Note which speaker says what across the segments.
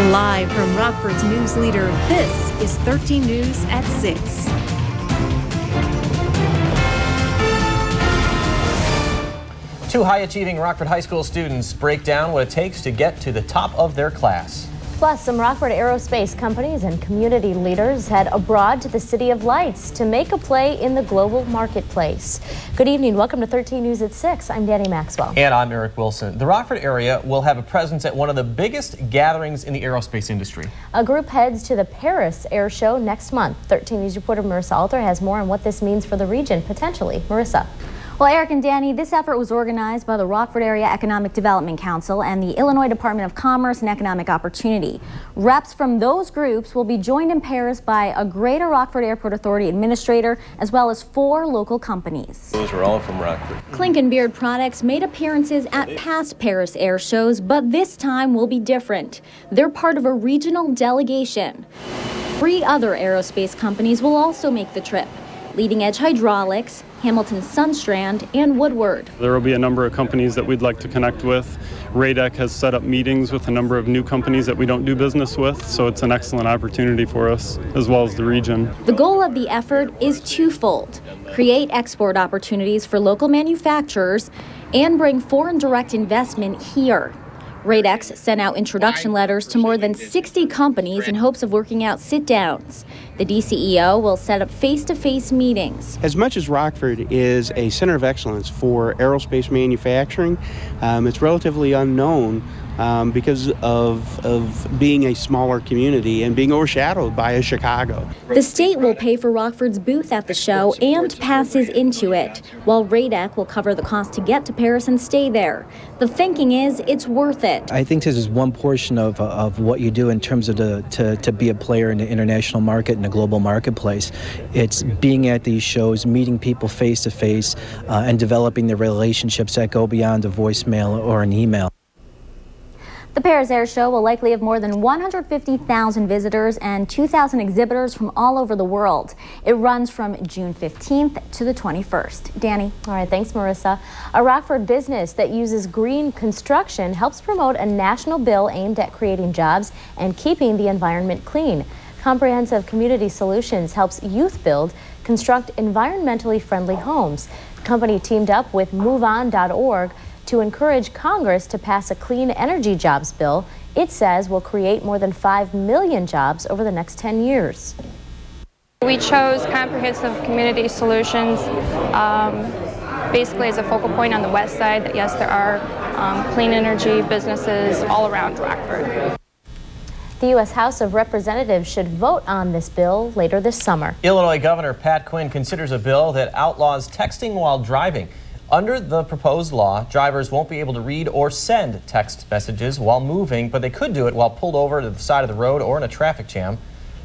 Speaker 1: Live from Rockford's news leader, this is 13 News at 6.
Speaker 2: Two high-achieving Rockford High School students break down what it takes to get to the top of their class.
Speaker 3: Plus, some Rockford aerospace companies and community leaders head abroad to the City of Lights to make a play in the global marketplace. Good evening. Welcome to 13 News at 6. I'm Danny Maxwell.
Speaker 2: And I'm Eric Wilson. The Rockford area will have a presence at one of the biggest gatherings in the aerospace industry.
Speaker 3: A group heads to the Paris Air Show next month. 13 News reporter Marissa Alter has more on what this means for the region, potentially. Marissa.
Speaker 4: Well, Eric and Danny, this effort was organized by the Rockford Area Economic Development Council and the Illinois Department of Commerce and Economic Opportunity. Reps from those groups will be joined in Paris by a Greater Rockford Airport Authority administrator, as well as 4 local companies.
Speaker 5: Those are all from Rockford.
Speaker 4: Clink & Beard products made appearances at past Paris air shows, but this time will be different. They're part of a regional delegation. 3 other aerospace companies will also make the trip: Leading Edge Hydraulics, Hamilton Sunstrand, and Woodward.
Speaker 6: There will be a number of companies that we'd like to connect with. WREX has set up meetings with a number of new companies that we don't do business with, so it's an excellent opportunity for us, as well as the region.
Speaker 4: The goal of the effort is twofold: create export opportunities for local manufacturers and bring foreign direct investment here. WREX sent out introduction letters to more than 60 companies in hopes of working out sit-downs. The DCEO will set up face-to-face meetings.
Speaker 7: As much as Rockford is a center of excellence for aerospace manufacturing, it's relatively unknown because of being a smaller community and being overshadowed by a Chicago.
Speaker 4: The state will pay for Rockford's booth at the show and passes into it, while WREX will cover the cost to get to Paris and stay there. The thinking is it's worth it.
Speaker 8: I think this is one portion of what you do in terms of to be a player in the international market and the global marketplace. It's being at these shows, meeting people face to face, and developing the relationships that go beyond a voicemail or an email.
Speaker 4: The Paris Air Show will likely have more than 150,000 visitors and 2,000 exhibitors from all over the world. It runs from June 15th to the 21st. Danny.
Speaker 3: All right, thanks, Marissa. A Rockford business that uses green construction helps promote a national bill aimed at creating jobs and keeping the environment clean. Comprehensive Community Solutions helps youth construct environmentally friendly homes. The company teamed up with MoveOn.org to encourage Congress to pass a clean energy jobs bill. It says will create more than 5 million jobs over the next 10 years.
Speaker 9: We chose Comprehensive Community Solutions basically as a focal point on the west side that yes, there are clean energy businesses all around Rockford.
Speaker 3: The U.S. House of Representatives should vote on this bill later this summer.
Speaker 2: Illinois Governor Pat Quinn considers a bill that outlaws texting while driving. Under the proposed law, drivers won't be able to read or send text messages while moving, but they could do it while pulled over to the side of the road or in a traffic jam.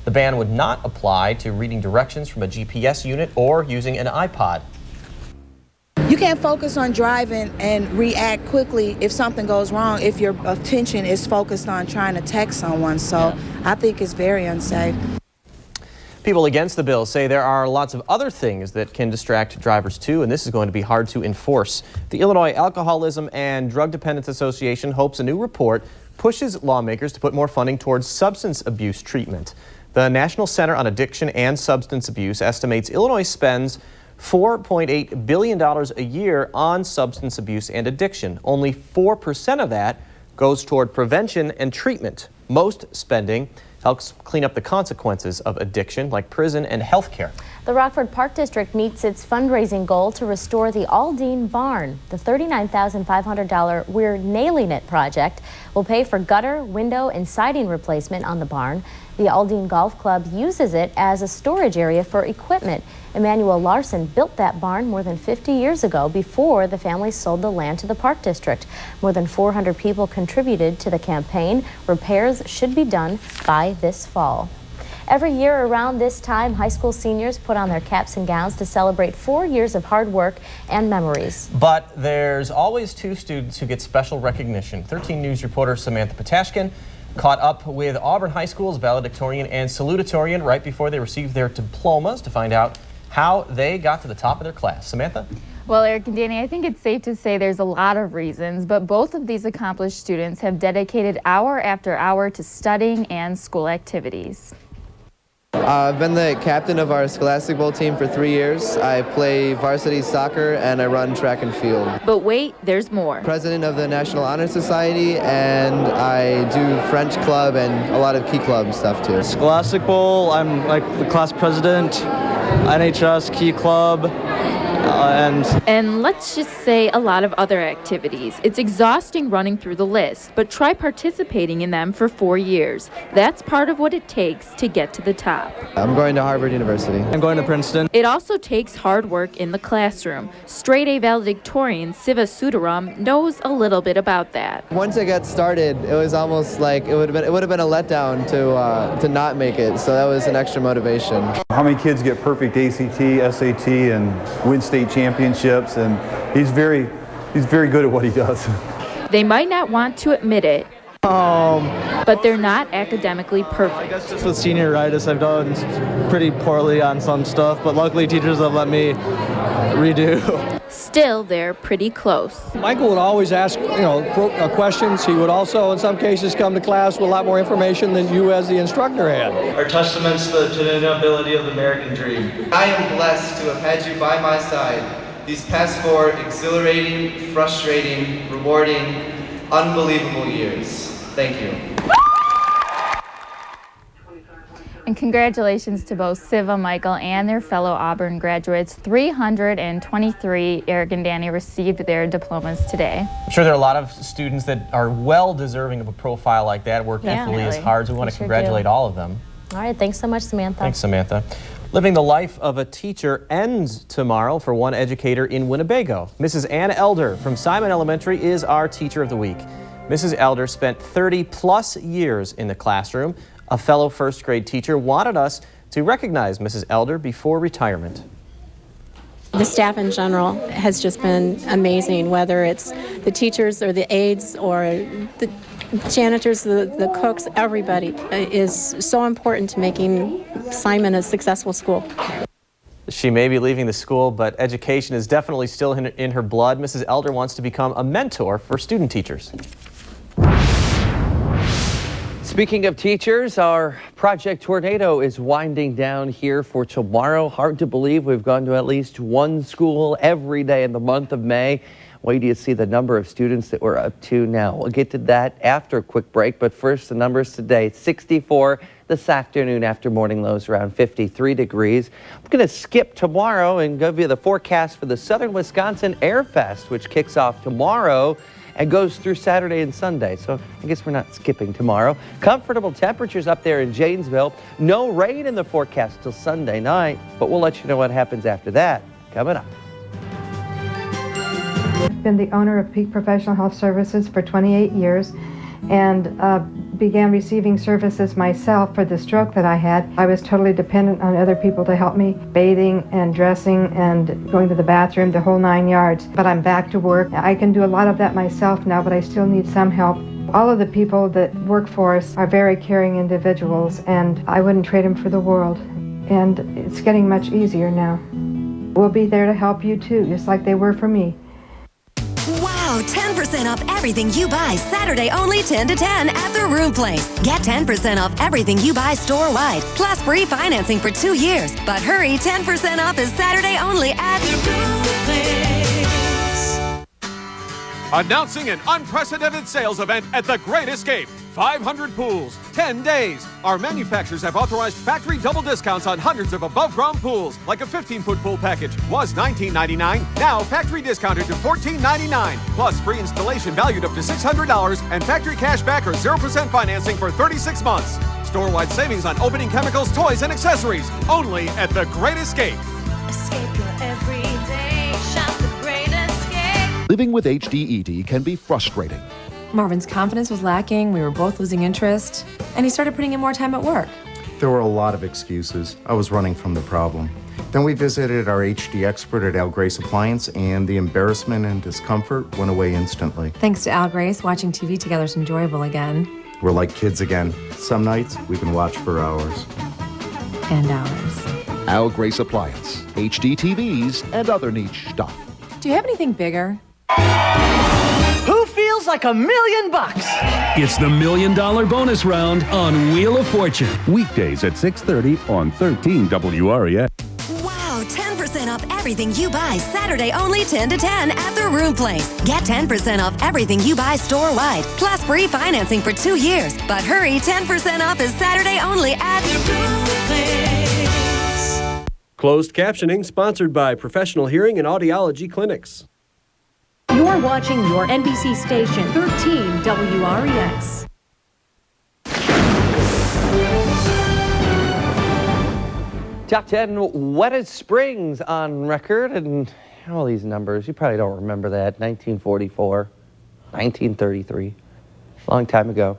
Speaker 2: The ban would not apply to reading directions from a GPS unit or using an iPod.
Speaker 10: You can't focus on driving and react quickly if something goes wrong if your attention is focused on trying to text someone. So I think it's very unsafe.
Speaker 2: People against the bill say there are lots of other things that can distract drivers too, and this is going to be hard to enforce. The Illinois Alcoholism and Drug Dependence Association hopes a new report pushes lawmakers to put more funding towards substance abuse treatment. The National Center on Addiction and Substance Abuse estimates Illinois spends $4.8 billion a year on substance abuse and addiction. Only 4% of that goes toward prevention and treatment. Most spending helps clean up the consequences of addiction, like prison and health care.
Speaker 3: The Rockford Park District meets its fundraising goal to restore the Aldine Barn. The $39,500 We're Nailing It project will pay for gutter, window, and siding replacement on the barn. The Aldine Golf Club uses it as a storage area for equipment. Emmanuel Larson built that barn more than 50 years ago before the family sold the land to the Park District. More than 400 people contributed to the campaign. Repairs should be done by this fall. Every year around this time, high school seniors put on their caps and gowns to celebrate 4 years of hard work and memories.
Speaker 2: But there's always 2 students who get special recognition. 13 News reporter Samantha Patashkin caught up with Auburn High School's valedictorian and salutatorian right before they received their diplomas to find out how they got to the top of their class. Samantha?
Speaker 5: Well, Eric and Danny, I think it's safe to say there's a lot of reasons, but both of these accomplished students have dedicated hour after hour to studying and school activities.
Speaker 11: I've been the captain of our Scholastic Bowl team for 3 years. I play varsity soccer and I run track and field.
Speaker 5: But wait, there's more.
Speaker 11: President of the National Honor Society, and I do French club and a lot of key club stuff too.
Speaker 12: Scholastic Bowl, I'm like the class president, NHS key club,
Speaker 5: And let's just say a lot of other activities. It's exhausting running through the list, but try participating in them for 4 years. That's part of what it takes to get to the top.
Speaker 11: I'm going to Harvard University.
Speaker 12: I'm going to Princeton.
Speaker 5: It also takes hard work in the classroom. Straight A valedictorian Siva Sudaram knows a little bit about that.
Speaker 11: Once I got started, it was almost like it would have been a letdown to not make it. So that was an extra motivation.
Speaker 13: How many kids get perfect ACT, SAT, and win state championships? And he's very good at what he does.
Speaker 5: They might not want to admit it, but they're not academically perfect.
Speaker 12: I guess just with senioritis, I've done pretty poorly on some stuff, but luckily teachers have let me redo.
Speaker 5: Still, they're pretty close.
Speaker 14: Michael would always ask, questions. He would also, in some cases, come to class with a lot more information than you as the instructor had.
Speaker 11: Our testaments to the inability of the American dream. I am blessed to have had you by my side these past 4 exhilarating, frustrating, rewarding, unbelievable years. Thank you.
Speaker 5: And congratulations to both Siva, Michael, and their fellow Auburn graduates. 323, Eric and Danny, received their diplomas today.
Speaker 2: I'm sure there are a lot of students that are well deserving of a profile like that, work equally as hard, so we want to congratulate all of them.
Speaker 3: All right, thanks so much, Samantha.
Speaker 2: Thanks, Samantha. Living the life of a teacher ends tomorrow for one educator in Winnebago. Mrs. Ann Elder from Simon Elementary is our Teacher of the Week. Mrs. Elder spent 30-plus years in the classroom. A fellow first-grade teacher wanted us to recognize Mrs. Elder before retirement.
Speaker 15: The staff in general has just been amazing, whether it's the teachers or the aides or the janitors, the cooks, everybody is so important to making Simon a successful school.
Speaker 2: She may be leaving the school, but education is definitely still in her blood. Mrs. Elder wants to become a mentor for student teachers.
Speaker 16: Speaking of teachers, our Project Tornado is winding down here for tomorrow. Hard to believe we've gone to at least one school every day in the month of May. Wait till you see the number of students that we're up to now. We'll get to that after a quick break, but first the numbers today. 64 this afternoon after morning lows around 53 degrees. I'm going to skip tomorrow and give you the forecast for the Southern Wisconsin Air Fest, which kicks off tomorrow and goes through Saturday and Sunday. So I guess we're not skipping tomorrow. Comfortable temperatures up there in Janesville. No rain in the forecast till Sunday night, but we'll let you know what happens after that coming up.
Speaker 17: I've been the owner of Peak Professional Health Services for 28 years and began receiving services myself for the stroke that I had. I was totally dependent on other people to help me, bathing and dressing and going to the bathroom, the whole 9 yards. But I'm back to work. I can do a lot of that myself now, but I still need some help. All of the people that work for us are very caring individuals, and I wouldn't trade them for the world. And it's getting much easier now. We'll be there to help you too, just like they were for me.
Speaker 18: Wow, 10% off everything you buy Saturday only 10 to 10 at the Room Place. Get 10% off everything you buy store-wide, plus free financing for 2 years. But hurry, 10% off is Saturday only at the Room Place.
Speaker 19: Announcing an unprecedented sales event at The Great Escape. 500 pools, 10 days. Our manufacturers have authorized factory double discounts on hundreds of above-ground pools, like a 15-foot pool package was $19.99, now factory discounted to $14.99, plus free installation valued up to $600 and factory cash back or 0% financing for 36 months. Store-wide savings on opening chemicals, toys, and accessories, only at The Great Escape.
Speaker 18: Escape your everyday, shop The Great Escape.
Speaker 20: Living with HDED can be frustrating.
Speaker 21: Marvin's confidence was lacking, we were both losing interest, and he started putting in more time at work.
Speaker 22: There were a lot of excuses. I was running from the problem. Then we visited our HD expert at Al Grace Appliance, and the embarrassment and discomfort went away instantly.
Speaker 21: Thanks to Al Grace, watching TV together is enjoyable again.
Speaker 22: We're like kids again. Some nights we can watch for hours.
Speaker 21: And hours.
Speaker 20: Al Grace Appliance, HD TVs, and other niche stuff.
Speaker 21: Do you have anything bigger?
Speaker 1: Who feels like $1 million?
Speaker 6: It's the $1 million bonus round on Wheel of Fortune.
Speaker 23: Weekdays at 6:30 on 13 WREX.
Speaker 18: Wow, 10% off everything you buy Saturday only 10 to 10 at the Room Place. Get 10% off everything you buy store-wide, plus free financing for 2 years. But hurry, 10% off is Saturday only at the Room Place.
Speaker 24: Closed captioning sponsored by Professional Hearing and Audiology Clinics.
Speaker 25: You're watching your NBC station, 13 WREX.
Speaker 16: Top 10 wettest springs on record, and all these numbers, you probably don't remember that. 1944, 1933, long time ago.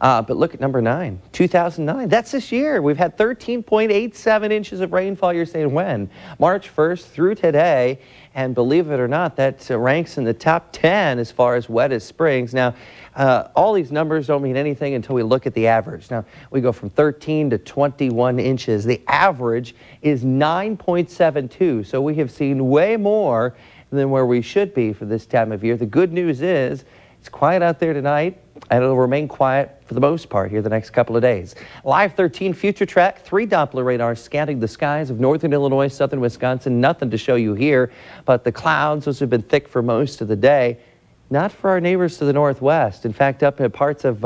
Speaker 16: But look at number 9, 2009. That's this year. We've had 13.87 inches of rainfall. You're saying when? March 1st through today. And believe it or not, that ranks in the top 10 as far as wettest springs. Now, all these numbers don't mean anything until we look at the average. Now, we go from 13 to 21 inches. The average is 9.72. So we have seen way more than where we should be for this time of year. The good news is it's quiet out there tonight, and it'll remain quiet for the most part here the next couple of days. Live 13 Future Track, 3 Doppler radars scanning the skies of northern Illinois, southern Wisconsin. Nothing to show you here, but the clouds, those have been thick for most of the day. Not for our neighbors to the northwest. In fact, up in parts of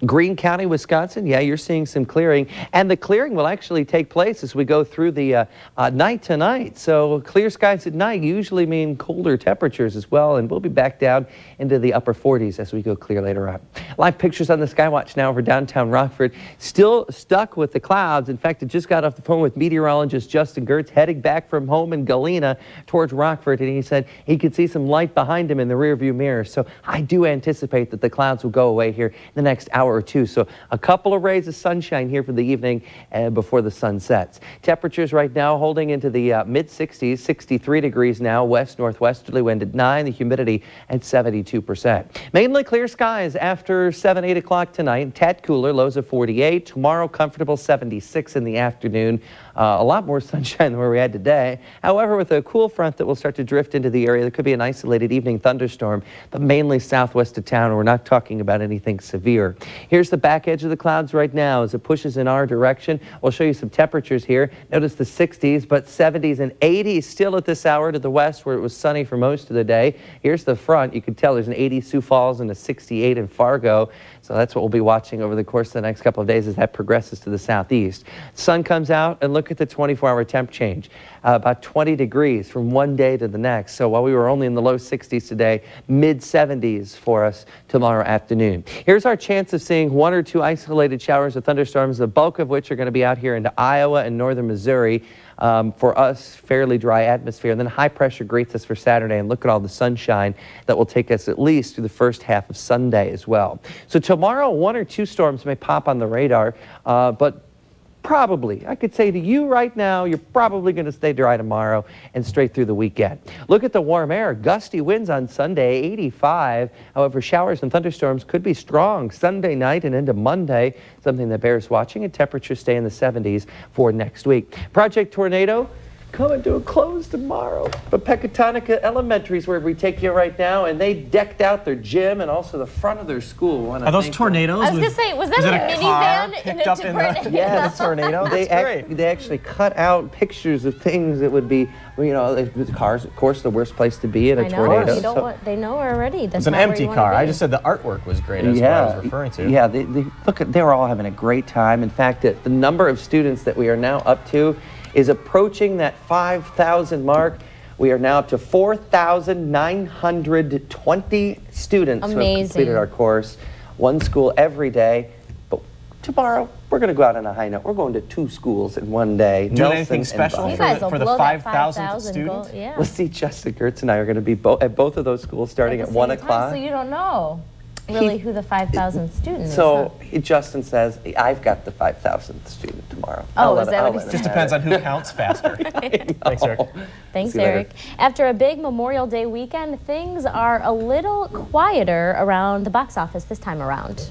Speaker 16: Greene County, Wisconsin, yeah, you're seeing some clearing. And the clearing will actually take place as we go through the night tonight. So clear skies at night usually mean colder temperatures as well. And we'll be back down into the upper 40s as we go clear later on. Live pictures on the Skywatch now over downtown Rockford. Still stuck with the clouds. In fact, I just got off the phone with meteorologist Justin Gertz heading back from home in Galena towards Rockford. And he said he could see some light behind him in the rearview mirror. So I do anticipate that the clouds will go away here in the next hour or two. So a couple of rays of sunshine here for the evening before the sun sets. Temperatures right now holding into the mid-60s, 63 degrees now, west-northwesterly wind at 9, the humidity at 72%. Mainly clear skies after 7, 8 o'clock tonight. Tad cooler, lows of 48. Tomorrow, comfortable 76 in the afternoon. A lot more sunshine than where we had today. However, with a cool front that will start to drift into the area, there could be an isolated evening thunderstorm, but mainly southwest of town. We're not talking about anything severe. Here's the back edge of the clouds right now as it pushes in our direction. We'll show you some temperatures here. Notice the 60s, but 70s and 80s still at this hour to the west where it was sunny for most of the day. Here's the front. You can tell there's an 80 Sioux Falls and a 68 in Fargo. So that's what we'll be watching over the course of the next couple of days as that progresses to the southeast. Sun comes out and look at the 24-hour temp change. About 20 degrees from one day to the next. So while we were only in the low 60s today, mid-70s for us tomorrow afternoon. Here's our chance of seeing 1 or 2 isolated showers of thunderstorms, the bulk of which are going to be out here into Iowa and northern Missouri. For us, fairly dry atmosphere. And then high pressure greets us for Saturday. And look at all the sunshine that will take us at least through the first half of Sunday as well. So tomorrow, 1 or 2 storms may pop on the radar, but probably, I could say to you right now, you're probably going to stay dry tomorrow and straight through the weekend. Look at the warm air. Gusty winds on Sunday, 85. However, showers and thunderstorms could be strong Sunday night and into Monday, something that bears watching, and temperatures stay in the 70s for next week. Project Tornado coming to a close tomorrow. But Pecatonica Elementary is where we take you right now, and they decked out their gym and also the front of their school.
Speaker 2: Are those tornadoes?
Speaker 3: I was going to say, was that a minivan in a tornado?
Speaker 16: Yeah,
Speaker 2: the tornado.
Speaker 16: They actually cut out pictures of things that would be, you know, the cars, of course, the worst place to be in a tornado.
Speaker 3: They know already. That's
Speaker 2: it's an empty car. I just said the artwork was great. That's what I was referring to.
Speaker 16: Yeah, they were all having a great time. In fact, the number of students that we are now up to is approaching that 5,000 mark. We are now up to 4,920 students who have completed our course. One school every day. But tomorrow, we're going to go out on a high note. We're going to 2 schools in one day.
Speaker 2: Doing anything special for the 5,000 students?
Speaker 3: Yeah.
Speaker 16: We'll see. Justin Gertz and I are going to be at both of those schools starting at 1 o'clock.
Speaker 3: So you don't know really who the 5,000 students is.
Speaker 16: So Justin says, I've got the 5,000th student tomorrow.
Speaker 3: Oh, is that what he said?
Speaker 2: Just depends on who counts faster. Thanks, Eric.
Speaker 3: Thanks, Eric. After a big Memorial Day weekend, things are a little quieter around the box office this time around.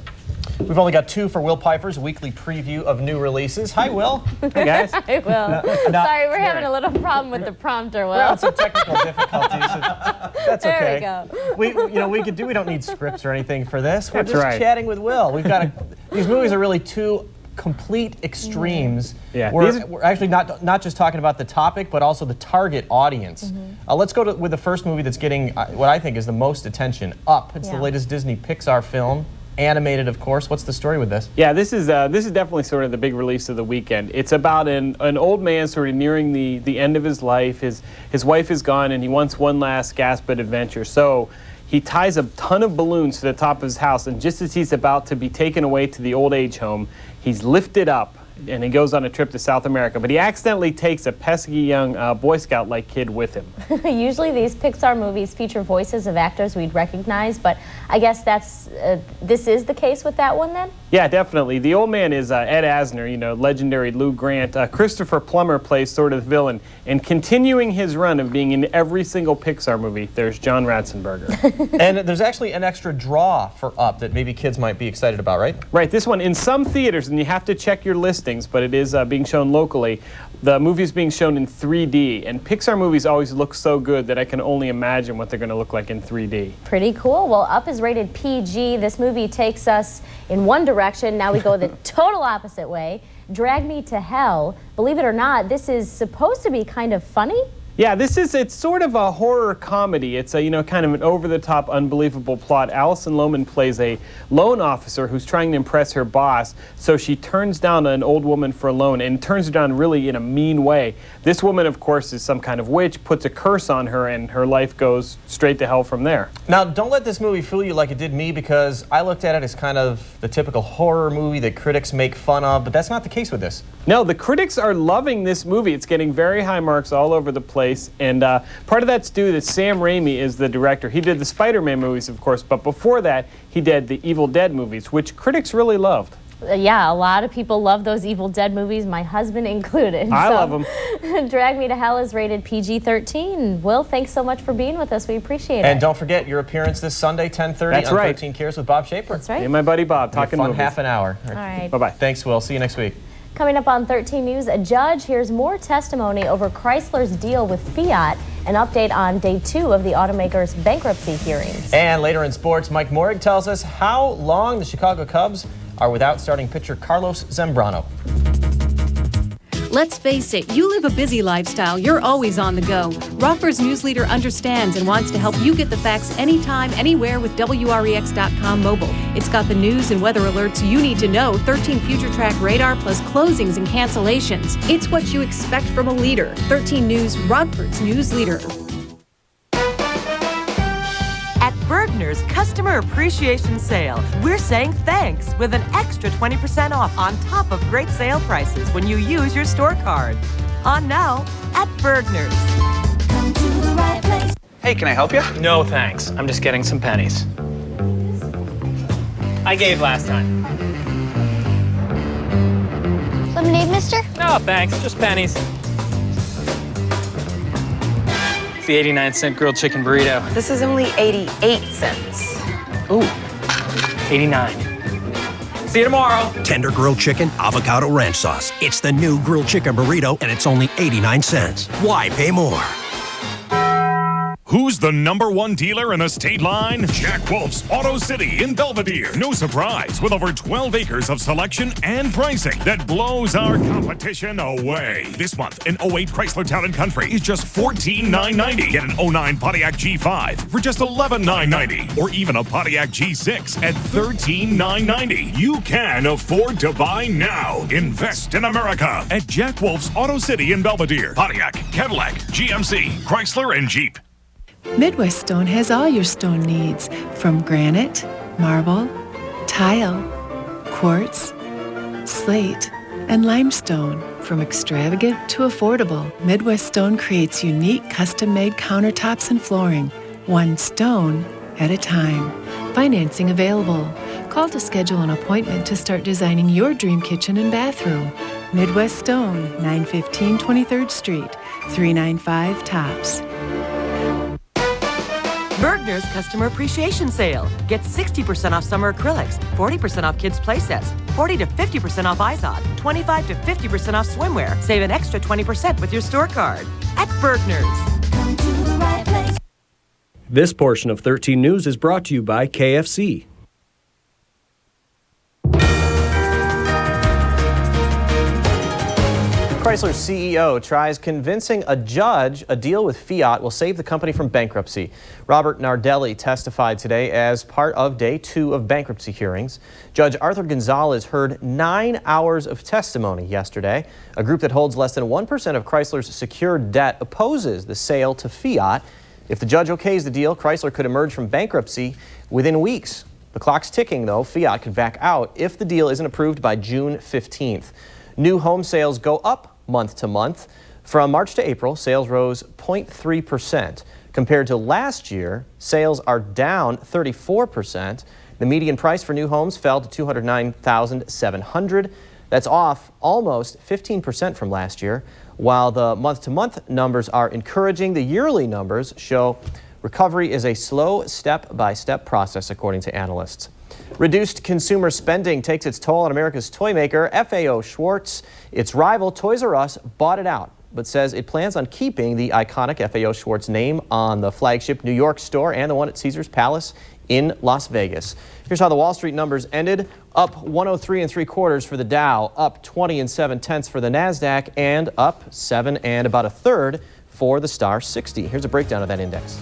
Speaker 2: We've only got 2 for Will Pfeiffer's weekly preview of new releases. Hi, Will.
Speaker 3: Hey, guys. Hi, Will. Sorry, we're having a little problem with the prompter, Will.
Speaker 2: We're having some technical difficulties. That's okay.
Speaker 3: There we go.
Speaker 2: We don't need scripts or anything for this. We're just chatting with Will. We've got these movies are really 2 complete extremes.
Speaker 4: Yeah,
Speaker 2: we're actually not just talking about the topic, but also the target audience. Let's go with the first movie that's getting what I think is the most attention. Up. It's the latest Disney Pixar film. Animated, of course. What's the story with this?
Speaker 4: Yeah, this is definitely sort of the big release of the weekend. It's about an old man sort of nearing the end of his life. His wife is gone, and he wants one last gasp at adventure. So he ties a ton of balloons to the top of his house, and just as he's about to be taken away to the old age home, he's lifted up and he goes on a trip to South America. But he accidentally takes a pesky young Boy Scout-like kid with him.
Speaker 3: Usually these Pixar movies feature voices of actors we'd recognize, but I guess this is the case with that one then?
Speaker 4: Yeah, definitely. The old man is Ed Asner, legendary Lou Grant. Christopher Plummer plays sort of the villain. And continuing his run of being in every single Pixar movie, there's John Ratzenberger.
Speaker 2: And there's actually an extra draw for Up that maybe kids might be excited about, right?
Speaker 4: Right, this one in some theaters, and you have to check your listings, but it is being shown locally. The movie is being shown in 3D, and Pixar movies always look so good that I can only imagine what they're going to look like in 3D.
Speaker 3: Pretty cool. Well, Up is rated PG. This movie takes us in one direction. Now we go the total opposite way. Drag Me to Hell. Believe it or not, this is supposed to be kind of funny.
Speaker 4: Yeah, it's sort of a horror comedy. It's a, kind of an over-the-top, unbelievable plot. Alison Lohman plays a loan officer who's trying to impress her boss, so she turns down an old woman for a loan, and turns her down really in a mean way. This woman, of course, is some kind of witch, puts a curse on her, and her life goes straight to hell from there.
Speaker 2: Now, don't let this movie fool you like it did me, because I looked at it as kind of the typical horror movie that critics make fun of, but that's not the case with this.
Speaker 4: No, the critics are loving this movie. It's getting very high marks all over the place. And part of that's due to Sam Raimi is the director. He did the Spider-Man movies, of course, but before that, he did the Evil Dead movies, which critics really loved.
Speaker 3: Yeah, a lot of people love those Evil Dead movies, my husband included.
Speaker 4: I love them.
Speaker 3: Drag Me to Hell is rated PG-13. Will, thanks so much for being with us. We appreciate it.
Speaker 2: And don't forget your appearance this Sunday, 10:30 on 13 Cares with Bob Shaper.
Speaker 3: That's right.
Speaker 4: And my buddy Bob, talking
Speaker 2: fun
Speaker 4: movies.
Speaker 2: Half an hour.
Speaker 3: All right.
Speaker 4: Bye-bye.
Speaker 2: Thanks, Will. See you next week.
Speaker 3: Coming up on 13 News, a judge hears more testimony over Chrysler's deal with Fiat, an update on day 2 of the automaker's bankruptcy hearings.
Speaker 2: And later in sports, Mike Morrig tells us how long the Chicago Cubs are without starting pitcher Carlos Zambrano.
Speaker 25: Let's face it, you live a busy lifestyle. You're always on the go. Rockford's news leader understands and wants to help you get the facts anytime, anywhere with WREX.com mobile. It's got the news and weather alerts you need to know, 13 future track radar plus closings and cancellations. It's what you expect from a leader. 13 News, Rockford's news leader.
Speaker 7: At Bergner's Customer Appreciation Sale, we're saying thanks with an extra 20% off on top of great sale prices when you use your store card. On now at Bergner's. Come to the right place.
Speaker 8: Hey, can I help you? No, thanks. I'm just getting some pennies. I gave last time.
Speaker 9: Lemonade, mister?
Speaker 8: No, thanks. Just pennies. It's the 89-cent grilled chicken burrito.
Speaker 9: This is only 88 cents.
Speaker 8: Ooh, 89. See you tomorrow.
Speaker 10: Tender grilled chicken, avocado ranch sauce. It's the new grilled chicken burrito, and it's only 89 cents. Why pay more?
Speaker 26: Who's the #1 dealer in the state line? Jack Wolf's Auto City in Belvedere. No surprise, with over 12 acres of selection and pricing that blows our competition away. This month, an 08 Chrysler Town & Country is just $14,990. Get an 09 Pontiac G5 for just $11,990. Or even a Pontiac G6 at $13,990. You can afford to buy now. Invest in America at Jack Wolf's Auto City in Belvedere. Pontiac, Cadillac, GMC, Chrysler, and Jeep.
Speaker 27: Midwest Stone has all your stone needs, from granite, marble, tile, quartz, slate, and limestone. From extravagant to affordable, Midwest Stone creates unique custom-made countertops and flooring, one stone at a time. Financing available. Call to schedule an appointment to start designing your dream kitchen and bathroom. Midwest Stone, 915 23rd Street, 395 Tops.
Speaker 7: Bergner's Bergner's Customer Appreciation Sale. Get 60% off summer acrylics, 40% off kids' playsets, 40 to 50% off Izod, 25 to 50% off swimwear. Save an extra 20% with your store card. At Bergner's. Come to the right place.
Speaker 24: This portion of 13 News is brought to you by KFC.
Speaker 2: Chrysler's CEO tries convincing a judge a deal with Fiat will save the company from bankruptcy. Robert Nardelli testified today as part of day 2 of bankruptcy hearings. Judge Arthur Gonzalez heard 9 hours of testimony yesterday. A group that holds less than 1% of Chrysler's secured debt opposes the sale to Fiat. If the judge okays the deal, Chrysler could emerge from bankruptcy within weeks. The clock's ticking, though. Fiat could back out if the deal isn't approved by June 15th. New home sales go up month to month. From March to April, sales rose 0.3%. Compared to last year, sales are down 34%. The median price for new homes fell to $209,700. That's off almost 15% from last year. While the month-to-month numbers are encouraging, the yearly numbers show recovery is a slow step-by-step process, according to analysts. Reduced consumer spending takes its toll on America's toy maker, FAO Schwarz. Its rival, Toys R Us, bought it out, but says it plans on keeping the iconic FAO Schwarz name on the flagship New York store and the one at Caesars Palace in Las Vegas. Here's how the Wall Street numbers ended. Up 103 3/4 for the Dow, up 20 7/10 for the NASDAQ, and up 7 1/3 for the Star 60. Here's a breakdown of that index.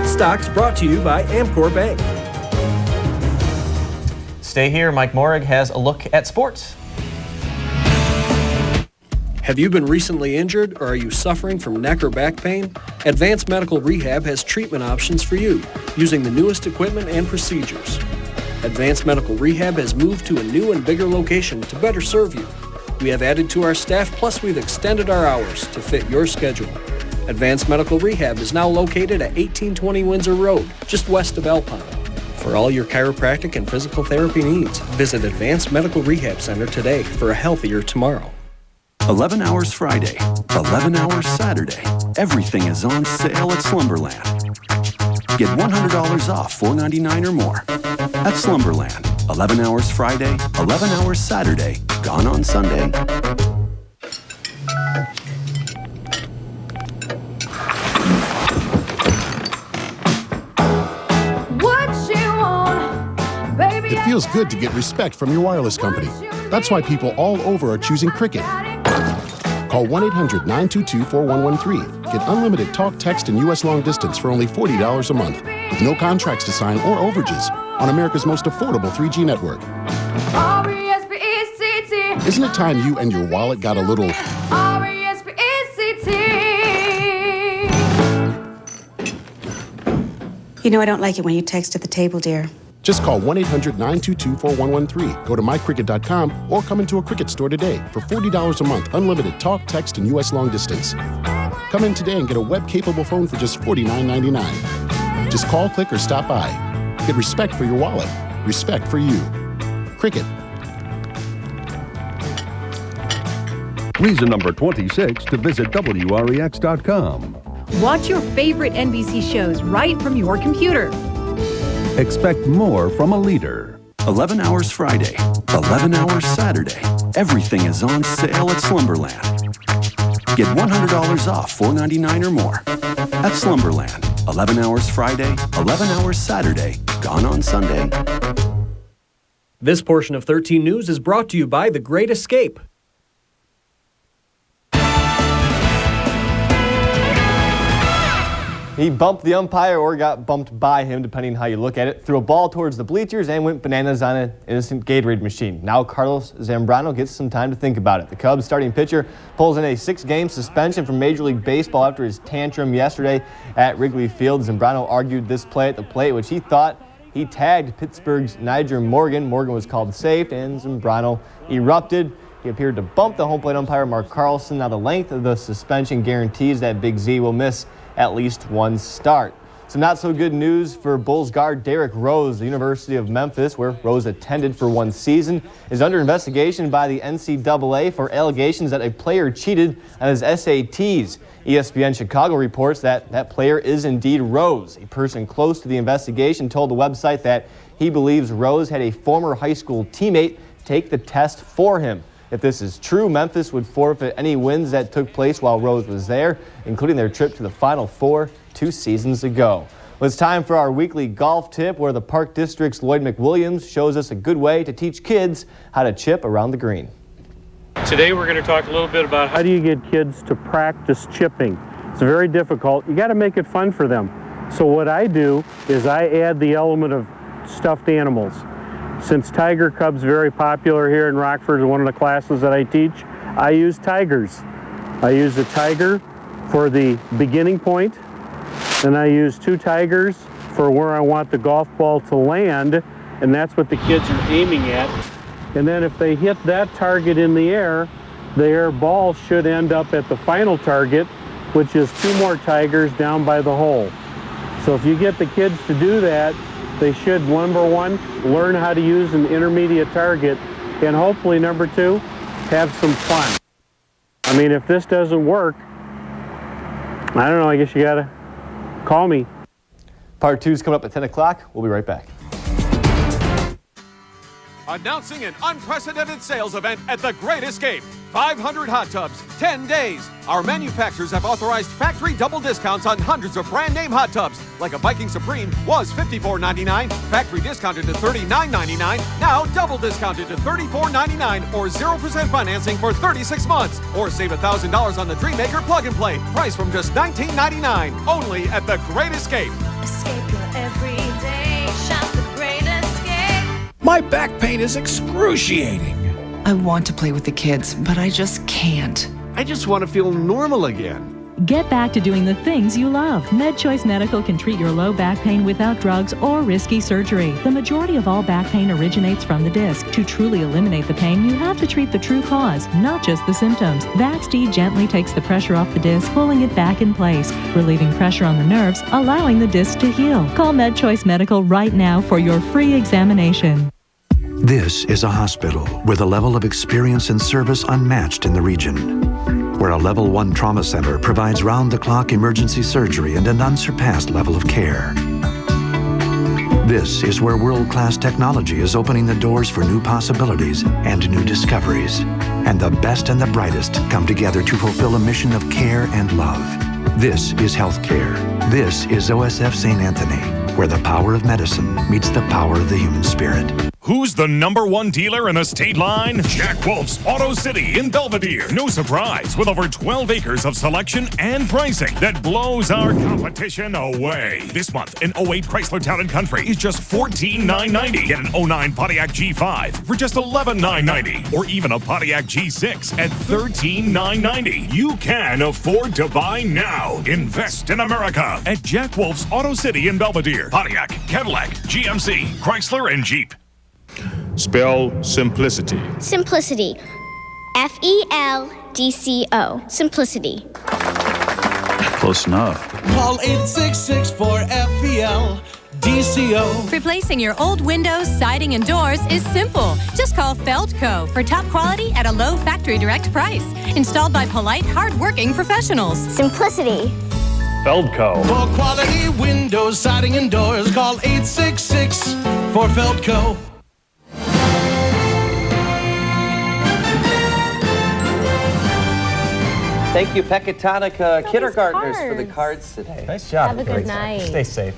Speaker 24: Stocks brought to you by Amcor Bank.
Speaker 2: Stay here. Mike Morrig has a look at sports.
Speaker 24: Have you been recently injured or are you suffering from neck or back pain? Advanced Medical Rehab has treatment options for you using the newest equipment and procedures. Advanced Medical Rehab has moved to a new and bigger location to better serve you. We have added to our staff, plus we've extended our hours to fit your schedule. Advanced Medical Rehab is now located at 1820 Windsor Road, just west of Alpine. For all your chiropractic and physical therapy needs, visit Advanced Medical Rehab Center today for a healthier tomorrow.
Speaker 23: 11 hours Friday, 11 hours Saturday. Everything is on sale at Slumberland. Get $100 off $4.99 or more. At Slumberland, 11 hours Friday, 11 hours Saturday, gone on Sunday.
Speaker 5: It feels good to get respect from your wireless company. That's why people all over are choosing Cricket. Call 1-800-922-4113. Get unlimited talk, text, and U.S. long distance for only $40 a month, with no contracts to sign or overages, on America's most affordable 3G network. Isn't it time you and your wallet got a little...
Speaker 11: You know I don't like it when you text at the table, dear.
Speaker 5: Just call 1-800-922-4113. Go to mycricket.com or come into a Cricket store today for $40 a month, unlimited talk, text, and U.S. long distance. Come in today and get a web-capable phone for just $49.99. Just call, click, or stop by. Get respect for your wallet. Respect for you. Cricket.
Speaker 23: Reason number 26 to visit WREX.com.
Speaker 25: Watch your favorite NBC shows right from your computer.
Speaker 23: Expect more from a leader. 11 hours Friday, 11 hours Saturday. Everything is on sale at Slumberland. Get $100 off $4.99 or more. At Slumberland, 11 hours Friday, 11 hours Saturday, gone on Sunday.
Speaker 24: This portion of 13 News is brought to you by The Great Escape.
Speaker 2: He bumped the umpire or got bumped by him, depending on how you look at it, threw a ball towards the bleachers and went bananas on an innocent Gatorade machine. Now Carlos Zambrano gets some time to think about it. The Cubs starting pitcher pulls in a 6-game suspension from Major League Baseball after his tantrum yesterday at Wrigley Field. Zambrano argued this play at the plate, which he thought he tagged Pittsburgh's Nyjer Morgan. Morgan was called safe, and Zambrano erupted. He appeared to bump the home plate umpire, Mark Carlson. Now the length of the suspension guarantees that Big Z will miss at least one start. Some not so good news for Bulls guard Derrick Rose. The University of Memphis, where Rose attended for one season, is under investigation by the NCAA for allegations that a player cheated on his SATs. ESPN Chicago reports that that player is indeed Rose. A person close to the investigation told the website that he believes Rose had a former high school teammate take the test for him. If this is true, Memphis would forfeit any wins that took place while Rose was there, including their trip to the Final Four 2 seasons ago. Well, it's time for our weekly golf tip, where the Park District's Lloyd McWilliams shows us a good way to teach kids how to chip around the green.
Speaker 12: Today we're going to talk a little bit about how do you get kids to practice chipping. It's very difficult. You got to make it fun for them. So what I do is I add the element of stuffed animals. Since tiger cub's very popular here in Rockford, one of the classes that I teach, I use tigers. I use a tiger for the beginning point, and I use 2 tigers for where I want the golf ball to land, and that's what the kids are aiming at. And then if they hit that target in the air, the air ball should end up at the final target, which is 2 more tigers down by the hole. So if you get the kids to do that, they should, number 1, learn how to use an intermediate target, and hopefully, number 2, have some fun. I mean, if this doesn't work, I don't know, I guess you gotta call me.
Speaker 2: Part 2 is coming up at 10 o'clock. We'll be right back.
Speaker 13: Announcing an unprecedented sales event at The Great Escape. 500 hot tubs, 10 days. Our manufacturers have authorized factory double discounts on hundreds of brand name hot tubs. Like a Viking Supreme was $54.99, factory discounted to $39.99, now double discounted to $34.99 or 0% financing for 36 months. Or save $1,000 on the Dreammaker plug and play, price from just $19.99. Only at The Great Escape.
Speaker 14: Escape your everyday, shop The Great Escape.
Speaker 15: My back pain is excruciating.
Speaker 27: I want to play with the kids, but I just can't.
Speaker 20: I just want to feel normal again.
Speaker 17: Get back to doing the things you love. MedChoice Medical can treat your low back pain without drugs or risky surgery. The majority of all back pain originates from the disc. To truly eliminate the pain, you have to treat the true cause, not just the symptoms. VaxD gently takes the pressure off the disc, pulling it back in place, relieving pressure on the nerves, allowing the disc to heal. Call MedChoice Medical right now for your free examination.
Speaker 19: This is a hospital with a level of experience and service unmatched in the region, where a Level 1 trauma center provides round-the-clock emergency surgery and an unsurpassed level of care. This is where world-class technology is opening the doors for new possibilities and new discoveries, and the best and the brightest come together to fulfill a mission of care and love. This is healthcare. This is OSF St. Anthony, where the power of medicine meets the power of the human spirit.
Speaker 26: Who's the #1 dealer in the state line? Jack Wolf's Auto City in Belvedere. No surprise, with over 12 acres of selection and pricing that blows our competition away. This month, an 08 Chrysler Town & Country is just $14,990. Get an 09 Pontiac G5 for just $11,990. Or even a Pontiac G6 at $13,990. You can afford to buy now. Invest in America at Jack Wolf's Auto City in Belvedere. Pontiac, Cadillac, GMC, Chrysler, and Jeep.
Speaker 22: Spell simplicity.
Speaker 9: Simplicity. FELDCO. Simplicity.
Speaker 22: Close enough.
Speaker 28: Call 866-4FEL-DCO.
Speaker 25: Replacing your old windows, siding, and doors is simple. Just call Feldco for top quality at a low factory direct price. Installed by polite, hard-working professionals.
Speaker 9: Simplicity.
Speaker 22: Feldco.
Speaker 28: For quality windows, siding, and doors, call 866-4FELDCO.
Speaker 16: Thank you, Pecatonica kindergartners, for the cards today.
Speaker 2: Nice job.
Speaker 3: Have a good night.
Speaker 2: Stay safe.